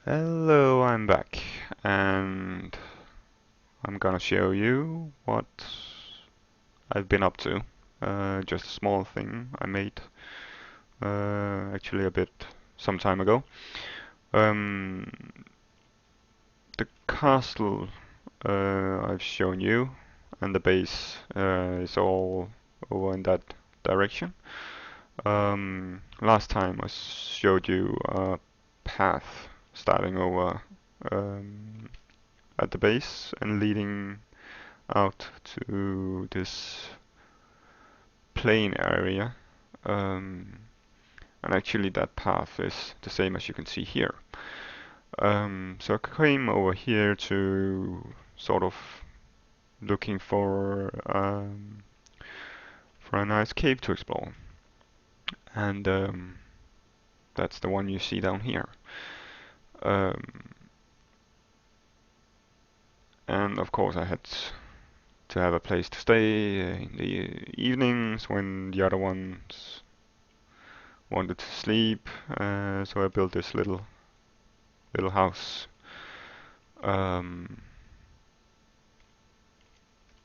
Hello, I'm back, and I'm gonna show you what I've been up to. Just a small thing I made, actually a bit some time ago. Um, the castle I've shown you, and the base is all over in that direction. Last time I showed you a path starting over um, at the base and leading out to this plain area. Um, and actually that path is the same as you can see here. So I came over here to sort of looking for a nice cave to explore. And that's the one you see down here. Um, and of course I had to have a place to stay in the evenings when the other ones wanted to sleep, so I built this little house um,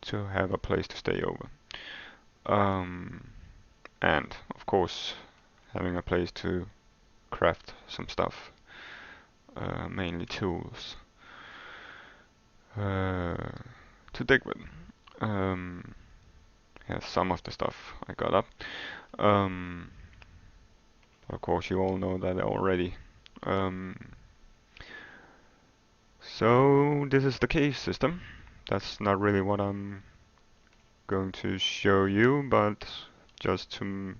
to have a place to stay over. Um, and of course, having a place to craft some stuff, mainly tools uh, to dig with. Um, yeah, some of the stuff I got up. Um, of course, you all know that already. Um, so this is the cave system. That's not really what I'm going to show you, but just to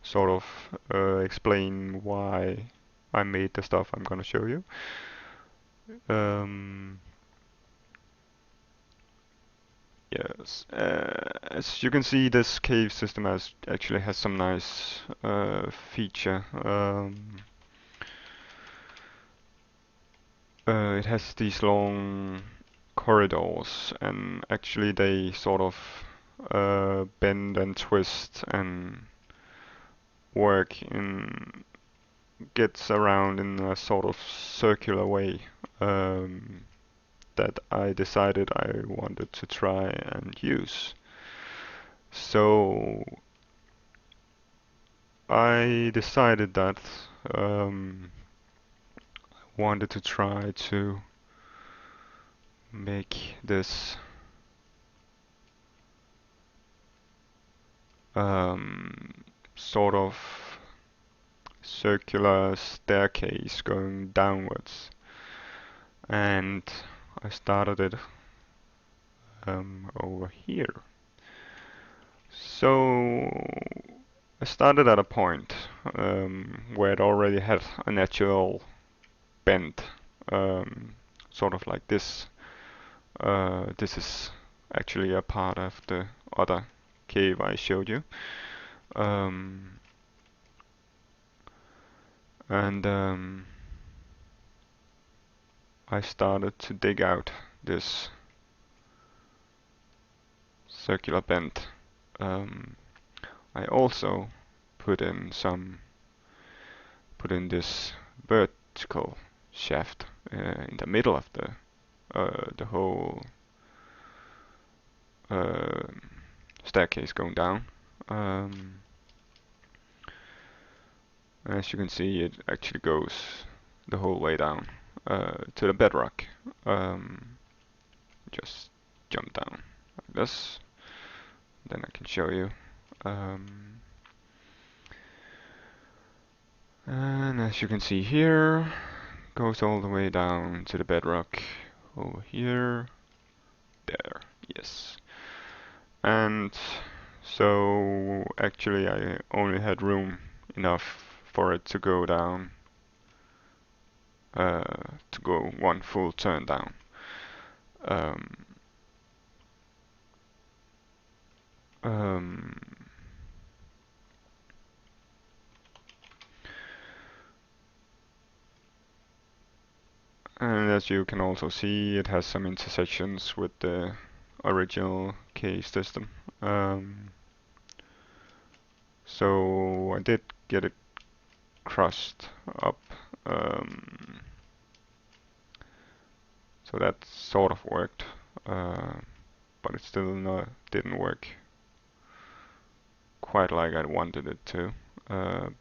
sort of explain why I made the stuff I'm gonna show you. Um, yes, as you can see, this cave system actually has some nice feature. It has these long corridors, and actually they sort of bend and twist and work in gets around in a sort of circular way um, that I decided I wanted to try and use. So I decided that I wanted to try to make this sort of circular staircase going downwards, and I started it over here. So I started at a point where it already had a natural bend, um, sort of like this. This is actually a part of the other cave I showed you. Um, and I started to dig out this circular bend. Um, I also put in some put in this vertical shaft in the middle of the whole uh, staircase going down. Um, as you can see, it actually goes the whole way down to the bedrock. Um, just jump down like this, then I can show you. Um, and as you can see here, goes all the way down to the bedrock over here, there, yes. And so actually I only had room enough for it to go down, uh, to go one full turn down. Um, um, and as you can also see, it has some intersections with the original cave system. So I did get it crossed up. Um, So that sort of worked, but it still didn't work quite like I wanted it to,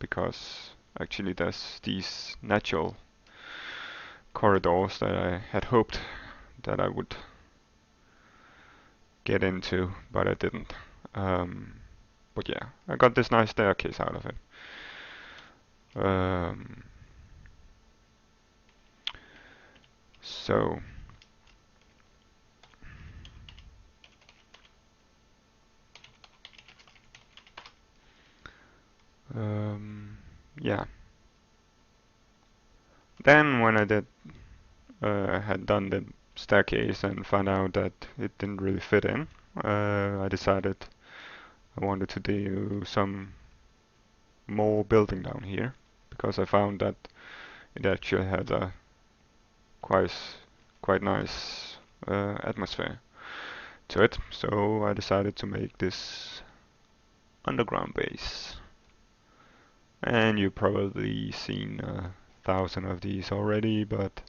because actually there's these natural corridors that I had hoped that I would get into, but I didn't. But yeah, I got this nice staircase out of it. Um, so yeah. Then when had done the staircase and found out that it didn't really fit in, I decided I wanted to do some more building down here because I found that it actually had a quite quite nice atmosphere to it. So I decided to make this underground base. And you've probably seen 1,000 of these already, but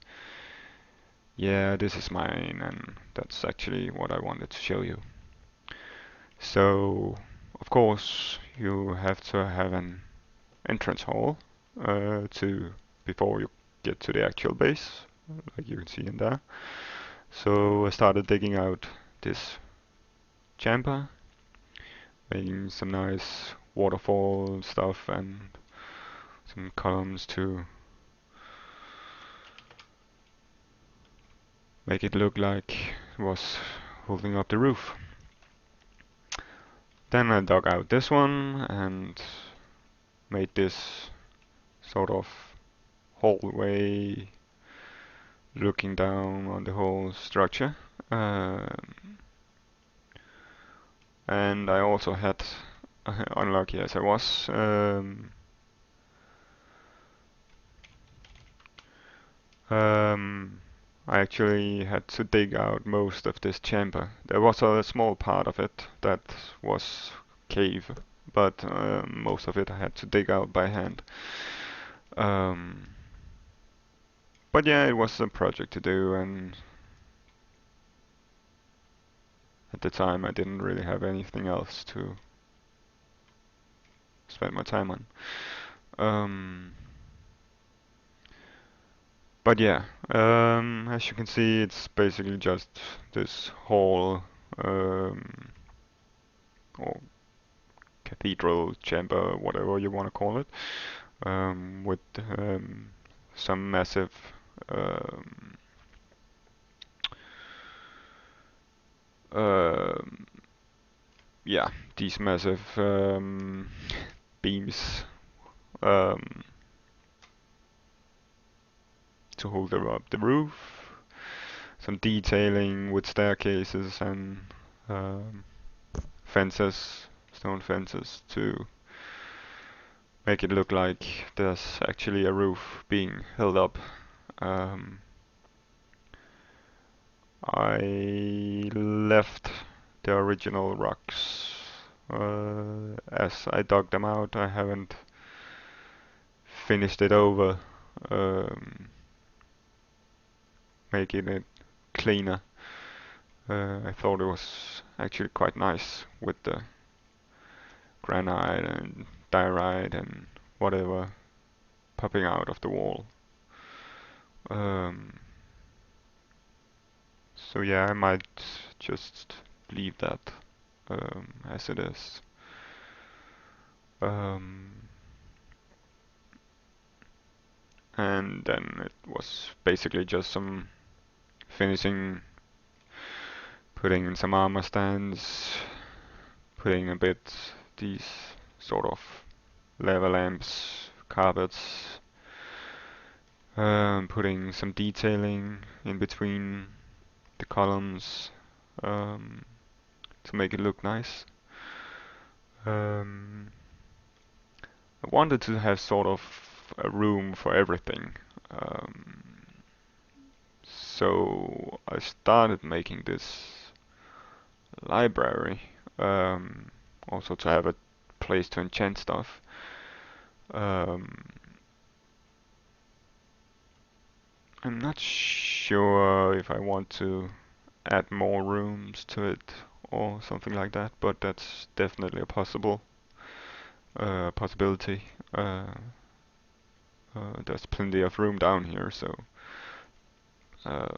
yeah, this is mine, and that's actually what I wanted to show you. So, of course, you have to have an entrance hall to before you get to the actual base, like you can see in there. So I started digging out this chamber, making some nice waterfall stuff and some columns to make it look like it was holding up the roof. Then I dug out this one and made this sort of hallway looking down on the whole structure. And I also had, unlucky as I was, um, I actually had to dig out most of this chamber. There was a small part of it that was cave, but most of it I had to dig out by hand. Um, but yeah, it was a project to do, and at the time I didn't really have anything else to spend my time on. Um, but yeah, as you can see, it's basically just this hall, or cathedral chamber, whatever you want to call it, with some massive, um, um, yeah, these massive beams um, to hold up the roof, some detailing with staircases and um, fences, stone fences to make it look like there's actually a roof being held up. Um, I left the original rocks as I dug them out. I haven't finished it over, um, making it cleaner. I thought it was actually quite nice with the granite and diorite and whatever popping out of the wall. Um, so yeah, I might just leave that as it is. Um, and then it was basically just some finishing, putting in some armor stands, putting a bit these sort of lava lamps, carpets, putting some detailing in between the columns um, to make it look nice. Um, I wanted to have sort of a room for everything. Um, so I started making this library, also to have a place to enchant stuff. Um, I'm not sure if I want to add more rooms to it or something like that, but that's definitely a possibility. There's plenty of room down here, so um,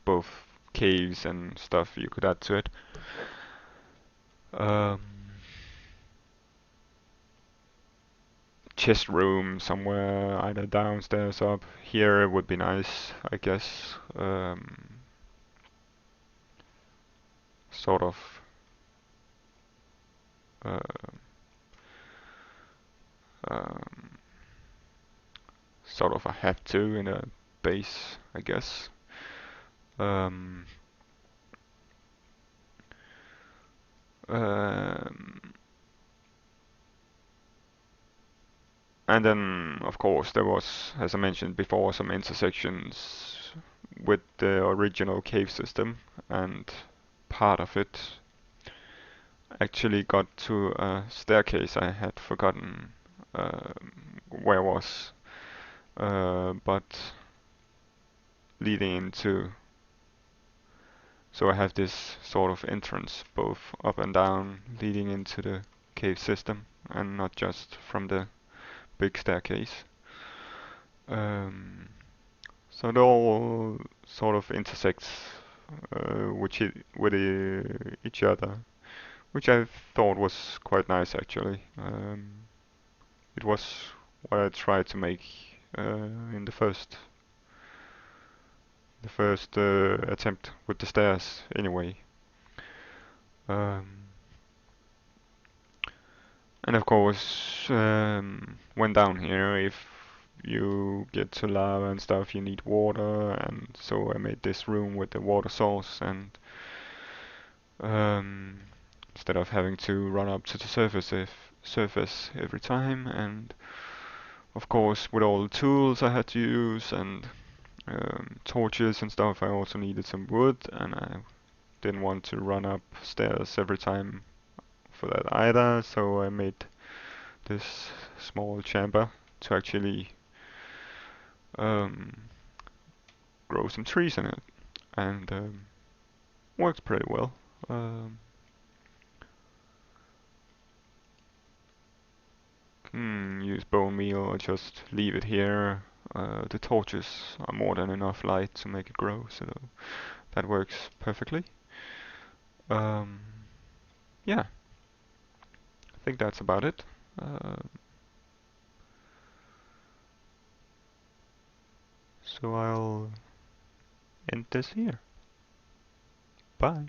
both caves and stuff you could add to it. Um, Chest room somewhere, either downstairs or up here would be nice, I guess. Sort of, uh, um, sort of I have to in a base, I guess. Um, um, and then, of course, there was, as I mentioned before, some intersections with the original cave system, and part of it actually got to a staircase I had forgotten where was, but leading into. So I have this sort of entrance, both up and down, leading into the cave system, and not just from the big staircase. Um, so it all sort of intersects with each other, which I thought was quite nice actually. It was what I tried to make in the first attempt with the stairs anyway. Um, and of course, when down here, if you get to lava and stuff, you need water, and so I made this room with the water source, and um, instead of having to run up to the surface every time, and of course, with all the tools I had to use and torches and stuff, I also needed some wood, and I didn't want to run upstairs every time for that either, so I made this small chamber to actually um, grow some trees in it, and works pretty well. Um, Use bone meal or just leave it here. The torches are more than enough light to make it grow, so that works perfectly. Um, yeah, I think that's about it. Uh, so I'll end this here. Bye.